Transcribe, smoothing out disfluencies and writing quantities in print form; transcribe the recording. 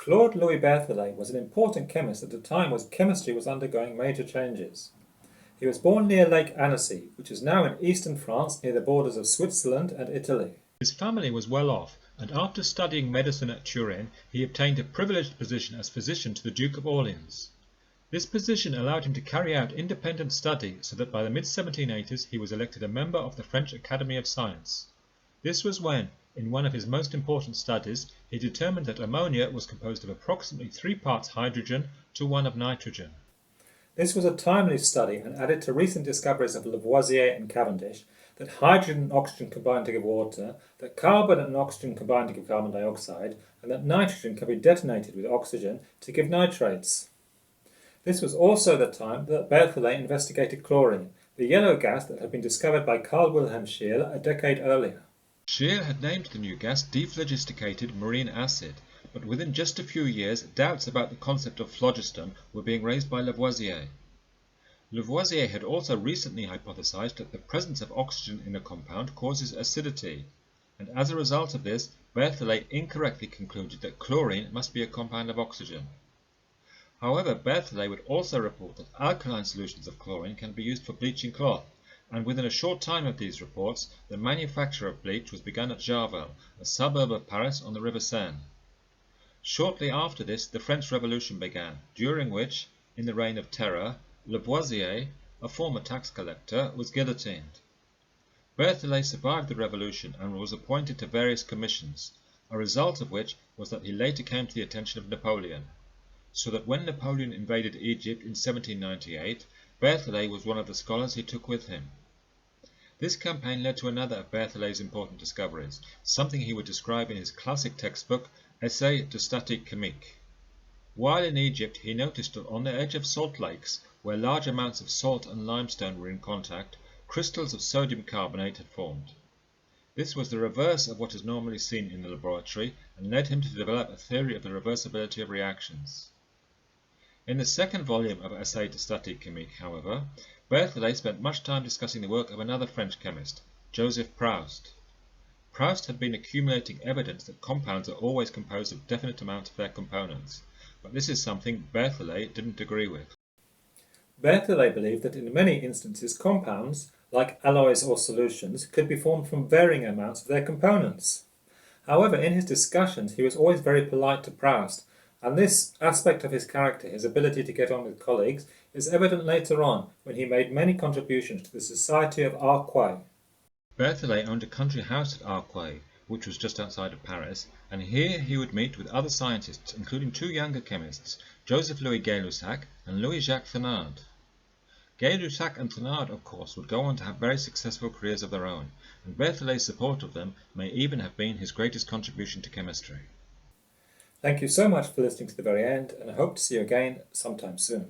Claude Louis Berthollet was an important chemist at a time when chemistry was undergoing major changes. He was born near Lake Annecy, which is now in eastern France near the borders of Switzerland and Italy. His family was well off, and after studying medicine at Turin, he obtained a privileged position as physician to the Duke of Orleans. This position allowed him to carry out independent study so that by the mid-1780s he was elected a member of the French Academy of Science. This was when, in one of his most important studies, he determined that ammonia was composed of approximately 3 parts hydrogen to 1 of nitrogen. This was a timely study and added to recent discoveries of Lavoisier and Cavendish that hydrogen and oxygen combine to give water, that carbon and oxygen combine to give carbon dioxide, and that nitrogen can be detonated with oxygen to give nitrates. This was also the time that Berthollet investigated chlorine, the yellow gas that had been discovered by Carl Wilhelm Scheele a decade earlier. Scheele had named the new gas dephlogisticated marine acid, but within just a few years doubts about the concept of phlogiston were being raised by Lavoisier. Lavoisier had also recently hypothesized that the presence of oxygen in a compound causes acidity, and as a result of this, Berthollet incorrectly concluded that chlorine must be a compound of oxygen. However, Berthollet would also report that alkaline solutions of chlorine can be used for bleaching cloth, and within a short time of these reports, the manufacture of bleach was begun at Jarvel, a suburb of Paris on the River Seine. Shortly after this, the French Revolution began, during which, in the Reign of Terror, Lavoisier, a former tax collector, was guillotined. Berthollet survived the revolution and was appointed to various commissions, a result of which was that he later came to the attention of Napoleon, so that when Napoleon invaded Egypt in 1798, Berthollet was one of the scholars he took with him. This campaign led to another of Berthollet's important discoveries, something he would describe in his classic textbook Essai de statique chimique. While in Egypt, he noticed that on the edge of salt lakes, where large amounts of salt and limestone were in contact, crystals of sodium carbonate had formed. This was the reverse of what is normally seen in the laboratory and led him to develop a theory of the reversibility of reactions. In the second volume of Essai de statique chimique, however, Berthollet spent much time discussing the work of another French chemist, Joseph Proust. Proust had been accumulating evidence that compounds are always composed of definite amounts of their components, but this is something Berthollet didn't agree with. Berthollet believed that in many instances compounds, like alloys or solutions, could be formed from varying amounts of their components. However, in his discussions he was always very polite to Proust, and this aspect of his character, his ability to get on with colleagues, is evident later on when he made many contributions to the Society of Arcueil. Berthollet owned a country house at Arcueil, which was just outside of Paris, and here he would meet with other scientists, including 2 younger chemists, Joseph-Louis Gay-Lussac and Louis-Jacques Thenard. Gay-Lussac and Thenard, of course, would go on to have very successful careers of their own, and Berthollet's support of them may even have been his greatest contribution to chemistry. Thank you so much for listening to the very end, and I hope to see you again sometime soon.